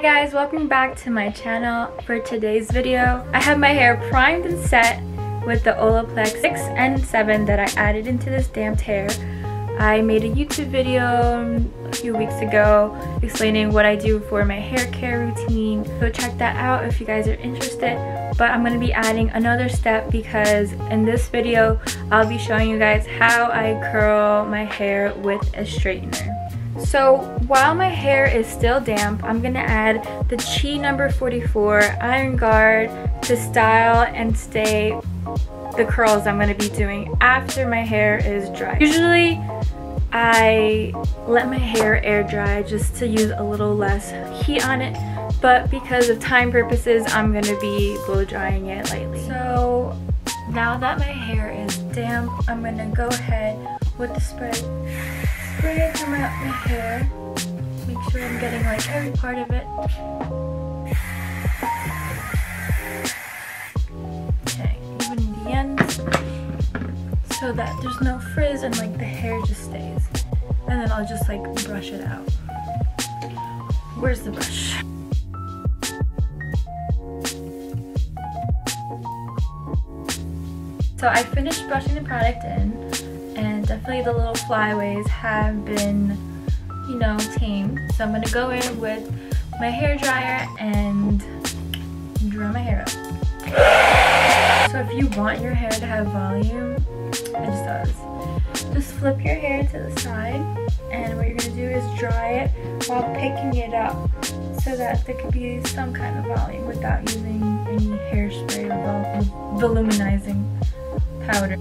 guys, welcome back to my channel. For today's video, I have my hair primed and set with the Olaplex 6 and 7 that I added into this damped hair. I made a YouTube video a few weeks ago explaining what I do for my hair care routine, so check that out if you guys are interested. But I'm going to be adding another step because in this video I'll be showing you guys how I curl my hair with a straightener. So while my hair is still damp, I'm going to add the Chi number 44 Iron Guard to style and stay the curls I'm going to be doing after my hair is dry. Usually I let my hair air dry just to use a little less heat on it, but because of time purposes I'm going to be blow drying it lightly. So now that my hair is damp, I'm going to go ahead with the spray it throughout my hair. Make sure I'm getting like every part of it. Okay, even the ends, so that there's no frizz and like the hair just stays. And then I'll just like brush it out. Where's the brush? So I finished brushing the product in, and definitely the little flyaways have been, you know, tamed. So I'm going to go in with my hair dryer and dry my hair up. So if you want your hair to have volume, it just does. Just flip your hair to the side, and what you're going to do is dry it while picking it up so that there could be some kind of volume without using any hairspray or voluminizing powder.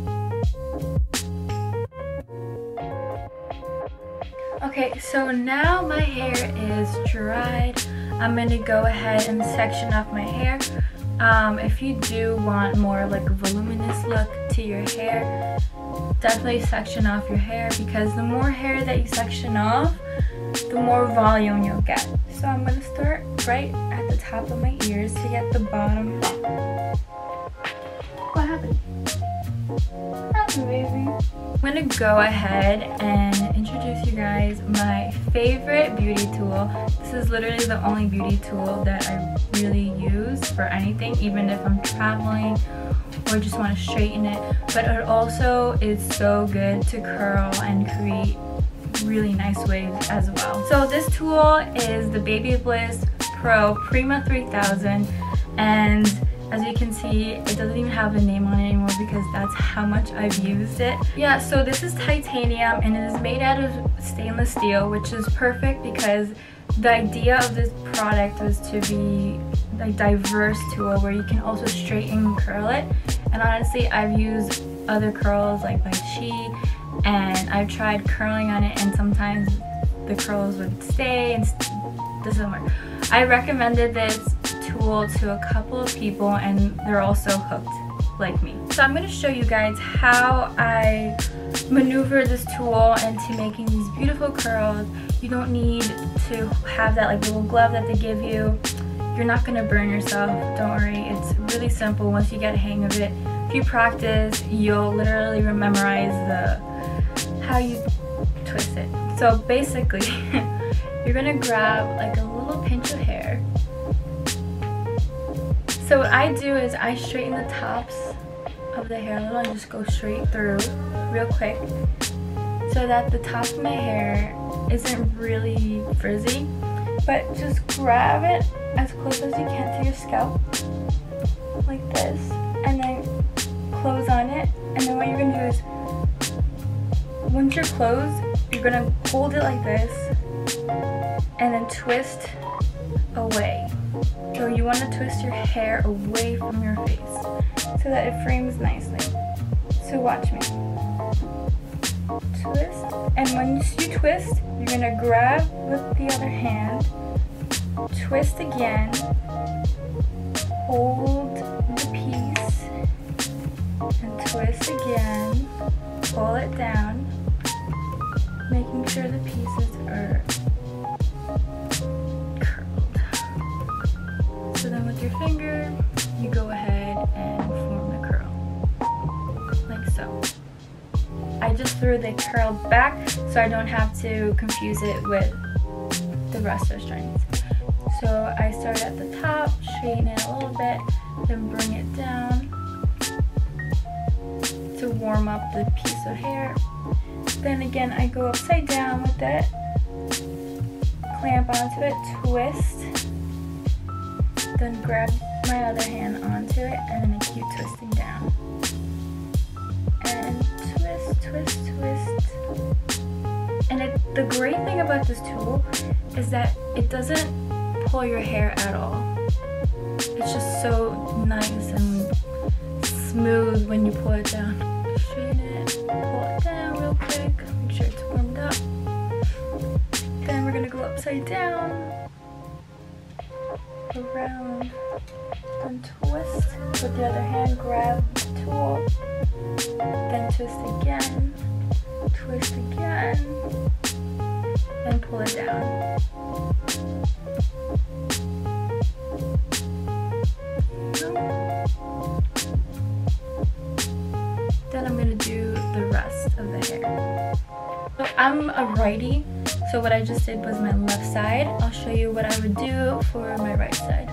Okay, so now my hair is dried. I'm going to go ahead and section off my hair. If you do want more like a voluminous look to your hair, definitely section off your hair, because the more hair that you section off, the more volume you'll get. So I'm going to start right at the top of my ears to get the bottom. What happened? Nothing, baby. I'm going to go ahead and introduce you guys my favorite beauty tool. This is literally the only beauty tool that I really use for anything, even if I'm traveling or just want to straighten it. But it also is so good to curl and create really nice waves as well. So this tool is the Babybliss Prima 3000, and as you can see, it doesn't even have a name on it anymore because that's how much I've used it. Yeah, so this is titanium and it is made out of stainless steel, which is perfect because the idea of this product was to be a diverse tool where you can also straighten and curl it. And honestly, I've used other curls like by Chi, and I've tried curling on it, and sometimes the curls would stay and doesn't work. I recommended this tool to a couple of people and they're also hooked like me. So I'm going to show you guys how I maneuver this tool into making these beautiful curls. You don't need to have that like little glove that they give you. You're not going to burn yourself, don't worry. It's really simple once you get a hang of it. If you practice, you'll literally memorize how you twist it. So basically, you're going to grab like a little pinch of hair. So what I do is I straighten the tops of the hair a little and just go straight through real quick so that the top of my hair isn't really frizzy. But just grab it as close as you can to your scalp, like this, and then close on it. And then what you're going to do is, once you're closed, you're going to hold it like this and then twist away. So you want to twist your hair away from your face so that it frames nicely. So watch me. Twist, and once you twist, you're going to grab with the other hand, twist again, hold the piece, and twist again, pull it down, making sure the pieces are So then with your finger, you go ahead and form the curl, like so. I just threw the curl back so I don't have to confuse it with the rest of the strings. So I start at the top, straighten it a little bit, then bring it down to warm up the piece of hair. Then again, I go upside down with it, clamp onto it, twist, then grab my other hand onto it, and then I keep twisting down. And twist, twist, twist. And the great thing about this tool is that it doesn't pull your hair at all. It's just so nice and smooth when you pull it down. Straighten it, pull it down real quick, make sure it's warmed up. Then we're gonna go upside down, around, then twist with the other hand, grab the tool, then twist again, then pull it down. Then I'm gonna do the rest of the hair. So I'm a righty, so what I just did was my left side. I'll show you what I would do for my right side.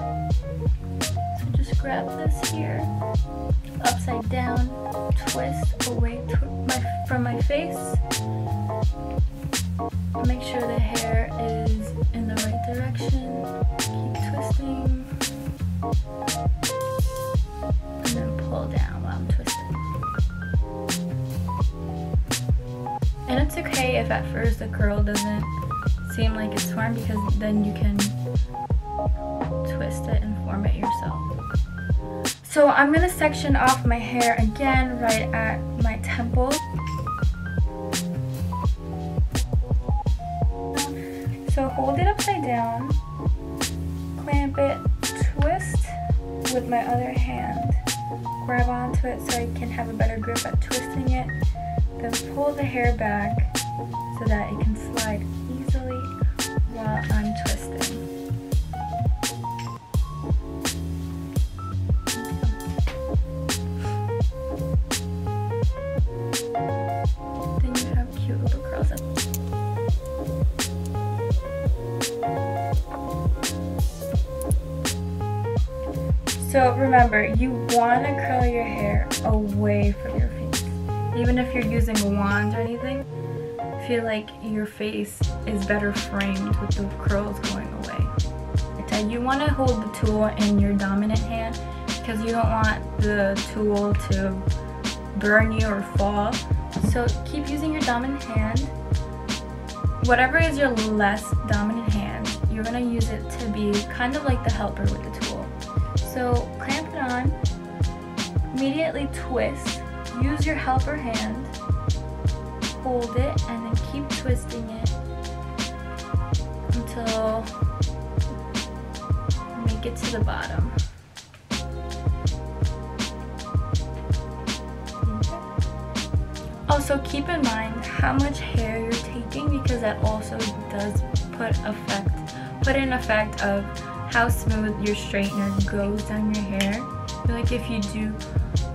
So just grab this here, upside down, twist away from my face. Make sure the hair is in the right direction. Keep twisting. And then pull down while I'm twisting. And it's okay if at first the curl doesn't seem like it's formed, because then you can twist it and form it yourself. So I'm going to section off my hair again right at my temple. So hold it upside down, clamp it, twist with my other hand, grab onto it so I can have a better grip at twisting it, then pull the hair back so that it can slide easily while I'm twisting. Then you have cute little curls up. So remember, you want to curl your hair away from your face. Even if you're using a wand or anything, feel like your face is better framed with the curls going away. You want to hold the tool in your dominant hand because you don't want the tool to burn you or fall. So keep using your dominant hand. Whatever is your less dominant hand, you're going to use it to be kind of like the helper with the tool. So clamp it on, immediately twist, use your helper hand, hold it, and then keep twisting it until you make it to the bottom. Also keep in mind how much hair you're taking, because that also does put in effect of how smooth your straightener goes down your hair. Like if you do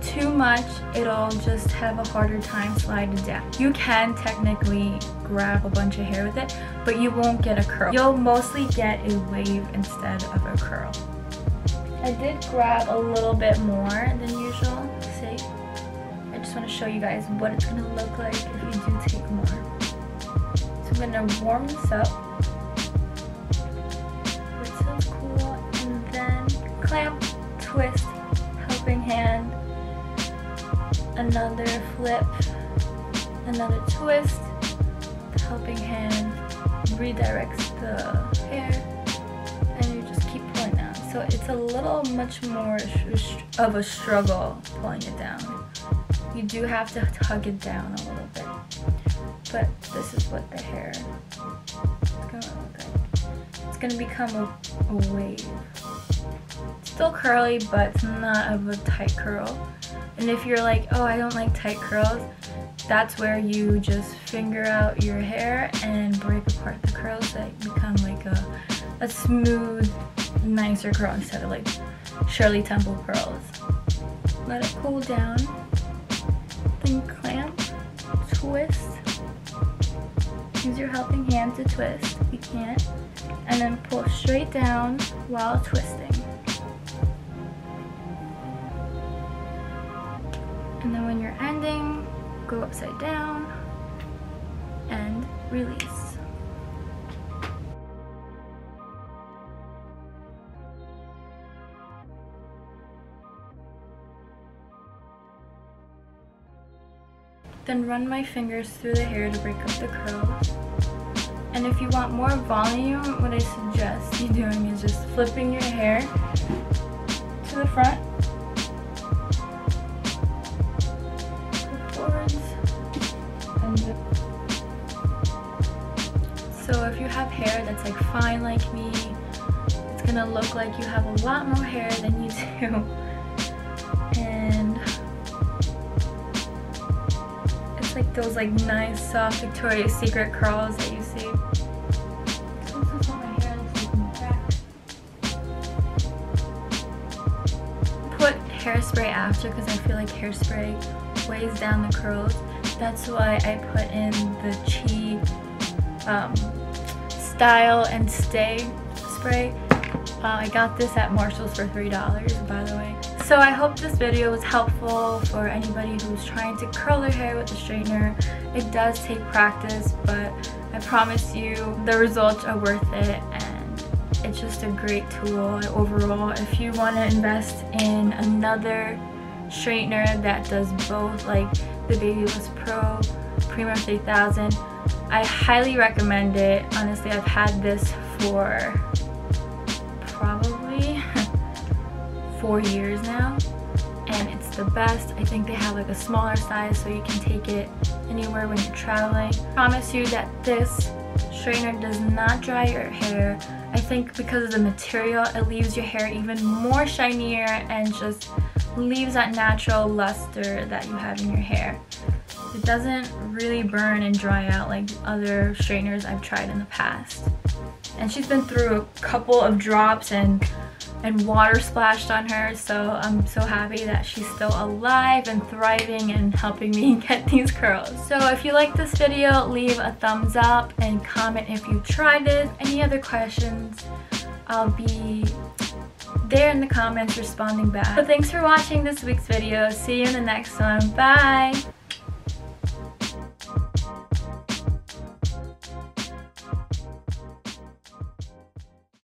too much, it'll just have a harder time sliding down. You can technically grab a bunch of hair with it, but you won't get a curl. You'll mostly get a wave instead of a curl. I did grab a little bit more than usual. See? I just want to show you guys what it's going to look like if you do take more. So I'm going to warm this up. Clamp, twist, helping hand, another flip, another twist, the helping hand redirects the hair, and you just keep pulling down. So it's a little much more of a struggle pulling it down. You do have to tug it down a little bit, but this is what the hair is going to look like. It's going to become a wave. Still curly, but it's not of a tight curl. And if you're like, oh, I don't like tight curls, that's where you just finger out your hair and break apart the curls so that become like a smooth, nicer curl instead of like Shirley Temple curls. Let it cool down, then clamp, twist, use your helping hand to twist if you can't, and then pull straight down while twisting. And then when you're ending, go upside down and release. Then run my fingers through the hair to break up the curls. And if you want more volume, what I suggest you doing is just flipping your hair to the front, forwards, and so if you have hair that's like fine like me, it's gonna look like you have a lot more hair than you do. And it's like those like nice soft Victoria's Secret curls that you see. So this is what my hair looks like in the back. Put hairspray after because I feel like hairspray weighs down the curls. That's why I put in the Chi Style and Stay spray. I got this at Marshall's for $3, by the way. So I hope this video was helpful for anybody who's trying to curl their hair with a straightener. It does take practice, but I promise you the results are worth it, and it's just a great tool overall. If you want to invest in another straightener that does both, like the Babybliss Prima 3000, I highly recommend it. Honestly, I've had this for probably 4 years now, and it's the best. I think they have like a smaller size so you can take it anywhere when you're traveling. I promise you that this straightener does not dry your hair. I think because of the material, it leaves your hair even more shinier and just leaves that natural luster that you have in your hair. It doesn't really burn and dry out like other straighteners I've tried in the past. And she's been through a couple of drops and water splashed on her, so I'm so happy that she's still alive and thriving and helping me get these curls. So if you like this video, leave a thumbs up and comment if you tried it. Any other questions, I'll be there in the comments responding back. So thanks for watching this week's video. See you in the next one. Bye!